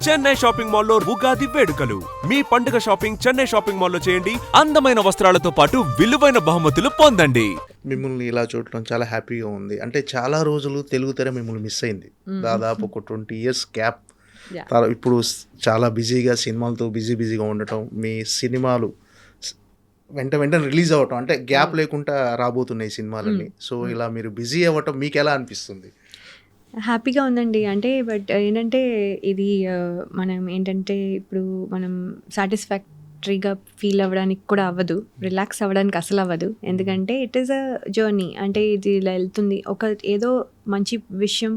Chennai shopping మాల్లో ఉగాది వేడుకలు. మీ పండుగ షాపింగ్ చెన్నై షాపింగ్ మాల్లో చేయండి. అందమైన వస్త్రాలతో పాటు విలువైన బహుమతులు పొందండి. మిమ్మల్ని ఇలా చూడటం చాలా హ్యాపీగా ఉంది. అంటే చాలా రోజులు తెలుగు తెర మిమ్మల్ని మిస్ అయింది. దాదాపు ఒక 20 years గ్యాప్. ఇప్పుడు చాలా బిజీగా సినిమాలతో బిజీగా ఉండటం, మీ సినిమాలు వెంటనే రిలీజ్ అవ్వటం, అంటే గ్యాప్ లేకుండా రాబోతున్నాయి సినిమాలన్నీ. సో ఇలా మీరు బిజీ అవ్వటం మీకు ఎలా అనిపిస్తుంది? హ్యాపీగా ఉందండి. అంటే బట్ ఏంటంటే ఇది మనం ఏంటంటే ఇప్పుడు మనం సాటిస్ఫాక్టరీగా ఫీల్ అవ్వడానికి కూడా అవ్వదు, రిలాక్స్ అవ్వడానికి అసలు అవ్వదు. ఎందుకంటే ఇట్ ఈస్ అ జర్నీ. అంటే ఇది ఇలా వెళ్తుంది, ఒక ఏదో మంచి విషయం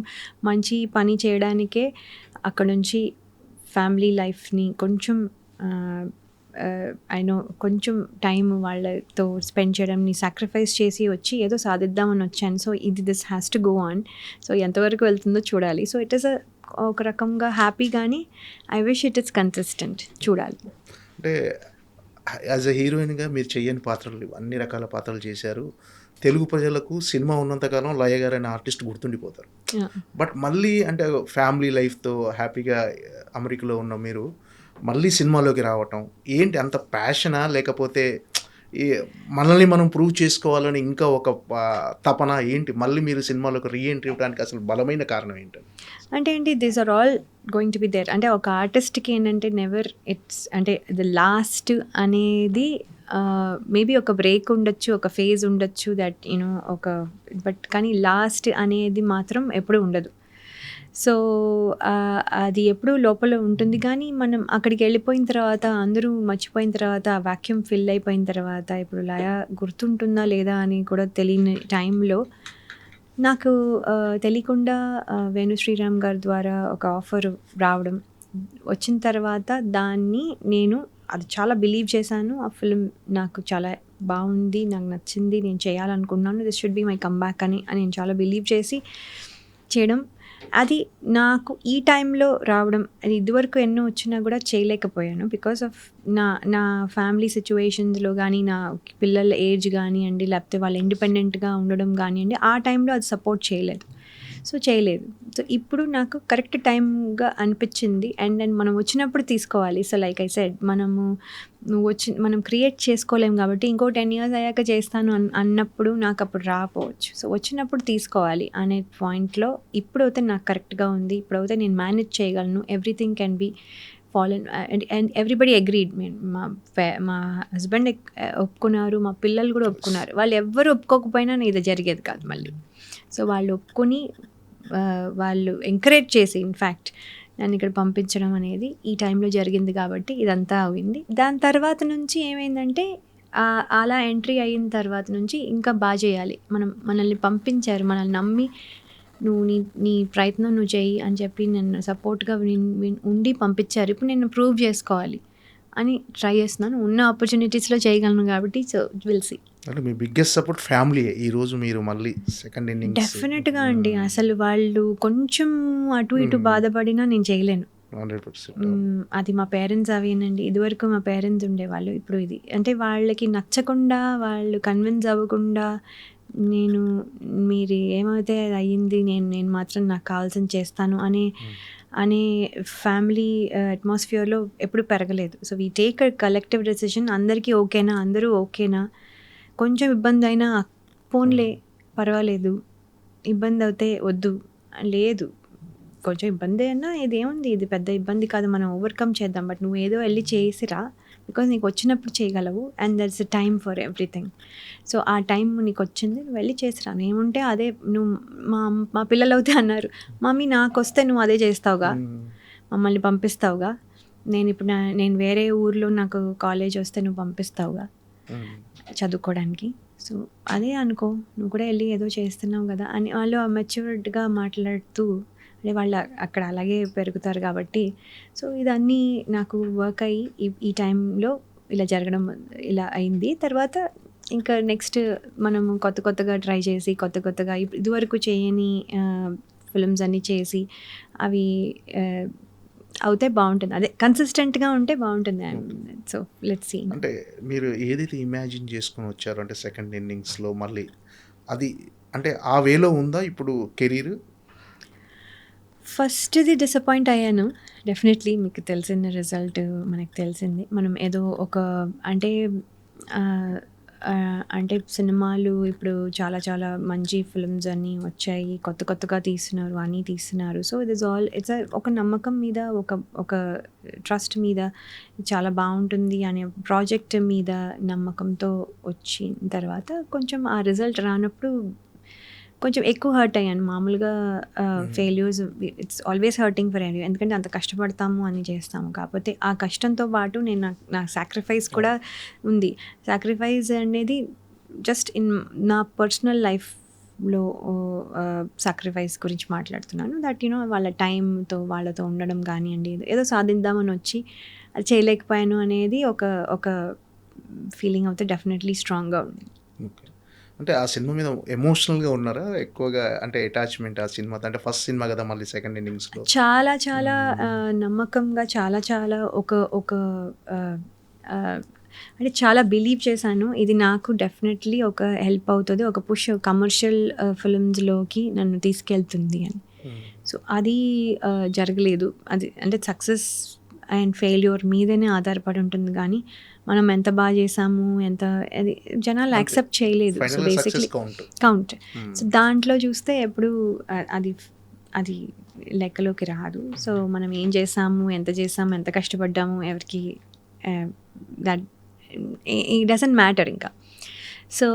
మంచి పని చేయడానికే అక్కడ నుంచి ఫ్యామిలీ లైఫ్ని కొంచెం ఐ నో కొంచెం టైం వాళ్ళతో స్పెండ్ చేయడంని సాక్రిఫైస్ చేసి వచ్చి ఏదో సాధిద్దామని వచ్చాను. So this has to go on. So ఎంతవరకు వెళ్తుందో చూడాలి. సో ఇట్ ఈస్ ఒక రకంగా హ్యాపీ, కానీ I wish it is consistent. చూడాలి. అంటే యాజ్ అ హీరోయిన్గా మీరు చేయని పాత్రలు అన్ని రకాల పాత్రలు చేశారు. తెలుగు ప్రజలకు సినిమా ఉన్నంతకాలం లయ గారు అనే ఆర్టిస్ట్ గుర్తుండిపోతారు. బట్ మళ్ళీ అంటే ఫ్యామిలీ లైఫ్తో హ్యాపీగా అమెరికాలో ఉన్న మీరు మళ్ళీ సినిమాలోకి రావటం ఏంటి? అంత ప్యాషనా, లేకపోతే మనల్ని మనం ప్రూవ్ చేసుకోవాలని ఇంకా ఒక తపన ఏంటి? మళ్ళీ మీరు సినిమాలోకి రీఎంట్రీ ఇవ్వడానికి అసలు బలమైన కారణం ఏంటి? అంటే ఏంటి, these are all going to be there. అంటే ఒక ఆర్టిస్ట్కి ఏంటంటే నెవర్ ఇట్స్ అంటే ద లాస్ట్ అనేది మేబీ ఒక బ్రేక్ ఉండొచ్చు, ఒక ఫేజ్ ఉండొచ్చు, దట్ యూనో ఒక బట్ కానీ లాస్ట్ అనేది మాత్రం ఎప్పుడు ఉండదు. సో అది ఎప్పుడూ లోపల ఉంటుంది. కానీ మనం అక్కడికి వెళ్ళిపోయిన తర్వాత, అందరూ మర్చిపోయిన తర్వాత, ఆ వాక్యూమ్ ఫిల్ అయిపోయిన తర్వాత, ఇప్పుడు లయ గుర్తుంటుందా లేదా అని కూడా తెలియని టైంలో నాకు తెలియకుండా వేణు శ్రీరామ్ గారి ద్వారా ఒక ఆఫర్ రావడం, వచ్చిన తర్వాత దాన్ని నేను అది చాలా బిలీవ్ చేశాను. ఆ ఫిల్మ్ నాకు చాలా బాగుంది, నాకు నచ్చింది, నేను చేయాలనుకున్నాను, this should be my comeback అని నేను చాలా బిలీవ్ చేసి చేయడం. అది నాకు ఈ టైంలో రావడం, అది ఇదివరకు ఎన్నో వచ్చినా కూడా చేయలేకపోయాను బికాస్ ఆఫ్ నా ఫ్యామిలీ సిచ్యువేషన్స్లో కానీ, నా పిల్లల ఏజ్ కానివ్వండి, లేకపోతే వాళ్ళు ఇండిపెండెంట్గా ఉండడం కానివ్వండి, ఆ టైంలో అది సపోర్ట్ చేయలేదు. సో ఇప్పుడు నాకు కరెక్ట్ టైంగా అనిపించింది. అండ్ దెన్ మనం వచ్చినప్పుడు తీసుకోవాలి. సో లైక్ ఐ సెడ్, మనం క్రియేట్ చేసుకోలేం కాబట్టి ఇంకో 10 years అయ్యాక చేస్తాను అన్నప్పుడు నాకు అప్పుడు రాకపోవచ్చు. సో వచ్చినప్పుడు తీసుకోవాలి అనే పాయింట్లో ఇప్పుడైతే నాకు కరెక్ట్గా ఉంది. ఇప్పుడైతే నేను మేనేజ్ చేయగలను. Everything can be fallen and everybody agreed. మా హస్బెండ్ ఒప్పుకున్నారు, మా పిల్లలు కూడా ఒప్పుకున్నారు. వాళ్ళు ఎవ్వరు ఒప్పుకోకపోయినా ఇది జరిగేది కాదు మళ్ళీ. సో వాళ్ళు ఒప్పుకొని వాళ్ళు ఎంకరేజ్ చేసి ఇన్ఫ్యాక్ట్ నన్ను ఇక్కడ పంపించడం అనేది ఈ టైంలో జరిగింది కాబట్టి ఇదంతా అయింది. దాని తర్వాత నుంచి ఏమైందంటే అలా ఎంట్రీ అయిన తర్వాత నుంచి ఇంకా బాగా చేయాలి. మనల్ని పంపించారు, మనల్ని నమ్మి నువ్వు నీ ప్రయత్నం నువ్వు చేయి అని చెప్పి నన్ను సపోర్ట్గా ఉండి పంపించారు. ఇప్పుడు నేను ప్రూవ్ చేసుకోవాలి అని ట్రై చేస్తున్నాను. ఉన్న ఆపర్చునిటీస్లో చేయగలను కాబట్టి సో విల్ సీ. అంటే మీ బిగ్గెస్ట్ సపోర్ట్ ఫ్యామిలీ. ఈరోజు మీరు మళ్ళీ సెకండ్ ఇన్నింగ్స్ డెఫినెట్గా అండి. అసలు వాళ్ళు కొంచెం అటు ఇటు బాధపడినా నేను చేయలేను. 100%. అది మా పేరెంట్స్ అవేనండి. ఇదివరకు మా పేరెంట్స్ ఉండేవాళ్ళు, ఇప్పుడు ఇది. అంటే వాళ్ళకి నచ్చకుండా, వాళ్ళు కన్విన్స్ అవ్వకుండా మీరు ఏమైతే అయ్యింది, నేను మాత్రం నాకు కావాల్సింది చేస్తాను అనే ఫ్యామిలీ అట్మాస్ఫియర్లో ఎప్పుడు పెరగలేదు. So we take a collective decision. అందరికీ ఓకేనా, అందరూ ఓకేనా, కొంచెం ఇబ్బంది అయినా పోన్లే పర్వాలేదు, ఇబ్బంది అయితే వద్దు, లేదు కొంచెం ఇబ్బంది అయినా ఇదేముంది, ఇది పెద్ద ఇబ్బంది కాదు, మనం ఓవర్కమ్ చేద్దాం, బట్ నువ్వు ఏదో వెళ్ళి చేసిరా, బికాజ్ నీకు వచ్చినప్పుడు చేయగలవు and that's a time for everything. So ఆ టైం నీకు వచ్చింది, నువ్వు వెళ్ళి చేసిరా. ఏముంటే అదే నువ్వు మా పిల్లలు అయితే అన్నారు, మమ్మీ నాకు వస్తే నువ్వు అదే చేస్తావుగా, మమ్మల్ని పంపిస్తావుగా, నేను వేరే ఊర్లో నాకు కాలేజ్ వస్తే నువ్వు పంపిస్తావుగా చదువుకోవడానికి, సో అదే అనుకో, నువ్వు కూడా వెళ్ళి ఏదో చేస్తున్నావు కదా అని వాళ్ళు మెచ్యూర్డ్గా మాట్లాడుతూ, అంటే వాళ్ళు అక్కడ అలాగే పెరుగుతారు కాబట్టి. సో ఇదన్నీ నాకు వర్క్ అయ్యి ఈ టైంలో ఇలా జరగడం ఇలా అయింది. తర్వాత ఇంకా నెక్స్ట్ మనము కొత్తగా ట్రై చేసి కొత్తగా ఇదివరకు చేయని ఫిల్మ్స్ అన్నీ చేసి అవి అవుతే బాగుంటుంది. అదే కన్సిస్టెంట్గా ఉంటే బాగుంటుంది. So let's see. అంటే మీరు ఏదైతే ఇమాజిన్ చేసుకొని వచ్చారో, అంటే సెకండ్ ఇన్నింగ్స్లో మళ్ళీ అది అంటే ఆ వేలో ఉందా ఇప్పుడు కెరీర్? ఫస్ట్‌ది డిసప్పాయింట్ అయ్యాను. డెఫినెట్‌లీ మీకు తెలిసిన రిజల్ట్ మనకు తెలిసింది. మనం ఏదో ఒక అంటే అంటే సినిమాలు ఇప్పుడు చాలా చాలా మంచి ఫిల్మ్స్ అన్నీ వచ్చాయి. కొత్త కొత్తగా తీస్తున్నారు, అన్నీ తీస్తున్నారు. So it is all it's ఒక నమ్మకం మీద ఒక ట్రస్ట్ మీద చాలా బావుంటుంది అనే ప్రాజెక్ట్ మీద నమ్మకంతో వచ్చిన తర్వాత కొంచెం ఆ రిజల్ట్ రానప్పుడు కొంచెం ఎక్కువ హర్ట్ అయ్యాను. మామూలుగా failures it's always hurting for any, ఎందుకంటే అంత కష్టపడతాము అని చేస్తాము. కాకపోతే ఆ కష్టంతో పాటు నేను నా సాక్రిఫైస్ కూడా ఉంది. సాక్రిఫైస్ అనేది జస్ట్ ఇన్ నా పర్సనల్ లైఫ్లో సాక్రిఫైస్ గురించి మాట్లాడుతున్నాను. దట్ వాళ్ళ టైంతో వాళ్ళతో ఉండడం కానివ్వండి, ఏదో సాధిద్దామని వచ్చి అది చేయలేకపోయాను అనేది ఒక ఫీలింగ్ అయితే డెఫినెట్లీ స్ట్రాంగ్గా ఉంది. ఓకే. అంటే ఆ సినిమా మీద ఎమోషనల్‌గా ఉన్నారా ఎక్కువగా? అంటే అటాచ్‌మెంట్ ఆ సినిమాతో, అంటే ఫస్ట్ సినిమా కదా, మళ్ళీ సెకండ్ ఇన్నింగ్స్‌లో. చాలా చాలా నమ్మకంగా చాలా ఒక అంటే చాలా బిలీవ్ చేశాను. ఇది నాకు డెఫినెట్లీ ఒక హెల్ప్ అవుతుంది, ఒక పుష్ కమర్షియల్ ఫిల్మ్స్‌లోకి నన్ను తీసుకెళ్తుంది అని. సో అది జరగలేదు. అది అంటే సక్సెస్ అండ్ ఫెయిల్యూర్ మీదనే ఆధారపడి ఉంటుంది కానీ మనం ఎంత బాగా చేసాము, ఎంత అది జనాలు యాక్సెప్ట్ చేయలేదు. సో ఫైనల్‌గా బేసిక్లీ సక్సెస్ కౌంట్. సో దాంట్లో చూస్తే ఎప్పుడు అది లెక్కలోకి రాదు. సో మనం ఏం చేసాము, ఎంత చేసాము, ఎంత కష్టపడ్డాము, ఎవరికి దట్ ఇట్ డజంట్ మ్యాటర్ ఇంకా. సో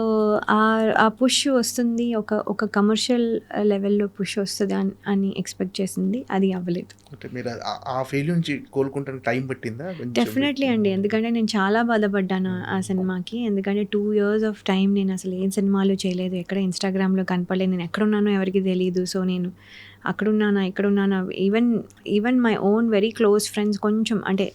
ఆ పుష్ వస్తుంది, ఒక కమర్షియల్ లెవెల్లో పుష్ వస్తుంది అని ఎక్స్పెక్ట్ చేసింది, అది అవ్వలేదు. అంటే మీరు ఆ ఫెయిల్యూర్ నుంచి కోలుకుంటానికి టైం పట్టిందా? డెఫినెట్లీ అండి, ఎందుకంటే నేను చాలా బాధపడ్డాను ఆ సినిమాకి. ఎందుకంటే 2 years ఆఫ్ టైం నేను అసలు ఏం సినిమాలు చేయలేదు, ఎక్కడ ఇన్స్టాగ్రామ్లో కనపడలేదు, నేను ఎక్కడున్నానో ఎవరికి తెలియదు. సో నేను అక్కడున్నానా ఇక్కడున్నానా, even my own very close friends, కొంచెం అంటే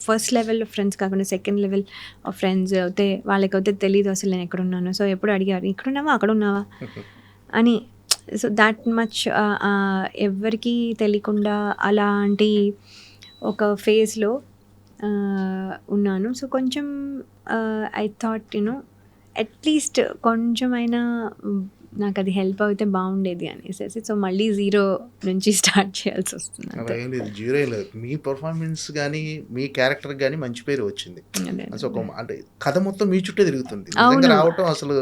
ఫస్ట్ లెవెల్ ఫ్రెండ్స్ కాకుండా సెకండ్ లెవెల్ ఆఫ్ ఫ్రెండ్స్ అయితే వాళ్ళకైతే తెలియదు అసలు నేను ఎక్కడున్నాను. సో ఎప్పుడు అడిగారు ఇక్కడున్నావా అక్కడున్నావా అని. సో దాట్ మచ్ ఎవరికి తెలియకుండా అలాంటి ఒక ఫేజ్లో ఉన్నాను. సో కొంచెం ఐ థాట్ అట్లీస్ట్ కొంచెమైనా నాకు అది హెల్ప్ అయితే బాగుండేది అనేసి. సో మళ్ళీ 0 నుంచి స్టార్ట్ చేయాల్సి వస్తుంది. అలా ఏం లేదు, జీరో ఏం లేదు. మీ పర్ఫార్మెన్స్ కానీ మీ క్యారెక్టర్ కానీ మంచి పేరు వచ్చింది. అసలు ఒక అంటే కథ మొత్తం మీ చుట్టే తిరుగుతుంది. నిజంగా రావటం అసలు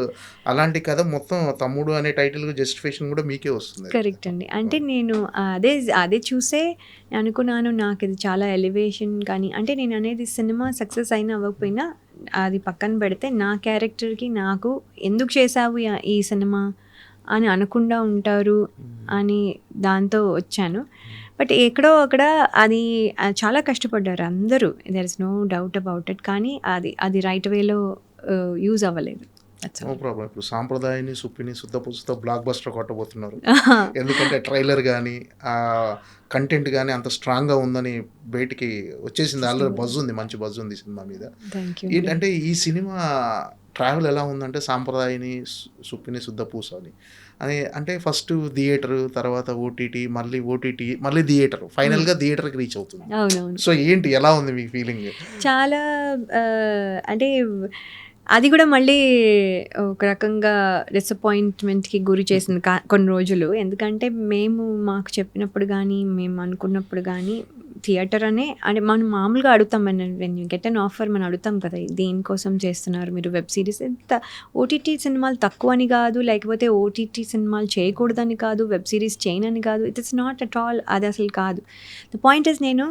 అలాంటి కథ మొత్తం తమ్ముడు అనే టైటిల్ జస్టిఫికేషన్ కూడా మీకే వస్తుంది. కరెక్ట్ అండి. అంటే నేను అదే చూసే అనుకున్నాను, నాకు ఇది చాలా ఎలివేషన్. కానీ అంటే నేను అనేది సినిమా సక్సెస్ అయినా అవ్వకపోయినా అది పక్కన పెడితే నా క్యారెక్టర్కి నాకు ఎందుకు చేసావు ఈ సినిమా అని అనకుండా ఉంటారు అని దాంతో వచ్చాను. బట్ ఎక్కడో అక్కడ అది చాలా కష్టపడ్డారు అందరూ, there is no doubt about it. కానీ అది రైట్ వేలో యూజ్ అవ్వలేదు. No problem. ఇప్పుడు సాంప్రదాయాన్ని సుప్పిని శుద్ధ బ్లాక్ బస్టర్ కొట్టబోతున్నారు. ఎందుకంటే ట్రైలర్ కానీ కంటెంట్ కానీ అంత స్ట్రాంగ్గా ఉందని బయటికి వచ్చేసింది. ఆల్రెడీ బజ్ ఉంది, మంచి బజ్ ఉంది సినిమా మీద. ఏంటంటే ఈ సినిమా ట్రావెల్ ఎలా ఉందంటే సాంప్రదాయని సుప్పిని శుద్ధ పూస అని అంటే ఫస్ట్ థియేటర్, తర్వాత ఓటీటీ, మళ్ళీ థియేటర్, ఫైనల్గా థియేటర్కి రీచ్ అవుతుంది. సో ఏంటి, ఎలా ఉంది మీ ఫీలింగ్? చాలా అంటే అది కూడా మళ్ళీ ఒక రకంగా డిసప్పాయింట్మెంట్కి గురి చేసింది కొన్ని రోజులు. ఎందుకంటే మాకు చెప్పినప్పుడు కానీ మేము అనుకున్నప్పుడు కానీ థియేటర్ అంటే మనం మామూలుగా అడుగుతాం, when you get an offer మనం అడుగుతాం కదా, దేనికోసం చేస్తున్నారు మీరు వెబ్ సిరీస్. ఎంత ఓటీటీ సినిమాలు తక్కువ అని కాదు, లేకపోతే ఓటీటీ సినిమాలు చేయకూడదని కాదు, వెబ్ సిరీస్ చేయనని కాదు, it is not at all. అది అసలు కాదు. ద పాయింట్ ఇస్ నేను